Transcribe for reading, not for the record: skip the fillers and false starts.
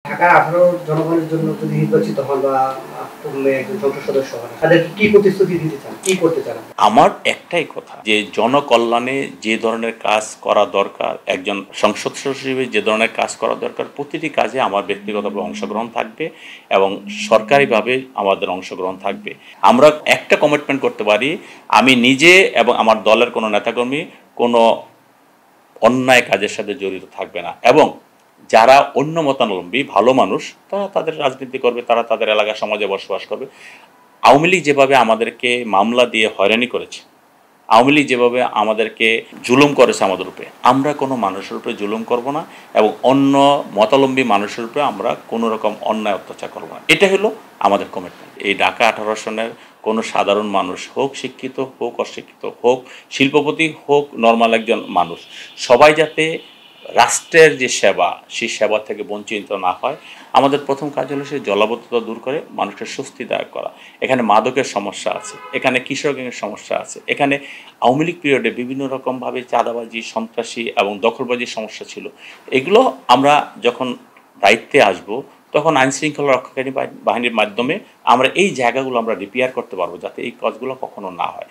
ঢাকার 18 জনগণের জন্য যদি নির্বাচিত হন বা একজন সংসদ সদস্য হন, তাদেরকে কি প্রতিশ্রুতি দিতে চান, কি করতে চান? আমার একটাই কথা যে জনকল্যাণে যে ধরনের কাজ করা দরকার, একজন সংসদ সদস্য হিসেবে যে ধরনের কাজ করা দরকার, প্রতিটি কাজে আমার ব্যক্তিগতভাবে অংশগ্রহণ থাকবে এবং সরকারিভাবে আমাদের অংশগ্রহণ থাকবে। আমরা একটা কমিটমেন্ট করতে পারি, আমি নিজে এবং আমার দলের কোনো নেতাকর্মী কোনো অন্যায় কাজের সাথে জড়িত থাকবে না, এবং যারা অন্য মতাবলম্বী ভালো মানুষ তারা তাদের রাজনীতি করবে, তারা তাদের এলাকা সমাজে বসবাস করবে। আওয়ামী লীগ যেভাবে আমাদেরকে মামলা দিয়ে হয়রানি করেছে, আওয়ামী লীগ যেভাবে আমাদেরকে জুলুম করেছে আমাদের উপরে, আমরা কোনো মানুষের উপরে জুলুম করব না এবং অন্য মতাবলম্বী মানুষের উপরে আমরা কোনো রকম অন্যায় অত্যাচার করব না। এটা হলো আমাদের কমিটমেন্ট। এই ঢাকা 18 সনের কোনো সাধারণ মানুষ হোক, শিক্ষিত হোক, অশিক্ষিত হোক, শিল্পপতি হোক, নর্মাল একজন মানুষ, সবাই যাতে রাষ্ট্রের যে সেবা সেই সেবা থেকে বঞ্চিত না হয়। আমাদের প্রথম কাজ হলো সেই জলাবদ্ধতা দূর করে মানুষকে স্বস্তিদায়ক করা। এখানে মাদকের সমস্যা আছে, এখানে কিশোর গ্যাংয়ের সমস্যা আছে, এখানে আওয়ামী লীগ পিরিয়ডে বিভিন্ন রকমভাবে চাঁদাবাজি, সন্ত্রাসী এবং দখলবাজির সমস্যা ছিল। এগুলো আমরা যখন দায়িত্বে আসব তখন আইনশৃঙ্খলা রক্ষাকারী বাহিনীর মাধ্যমে আমরা এই জায়গাগুলো আমরা রিপেয়ার করতে পারবো, যাতে এই কাজগুলো কখনো না হয়।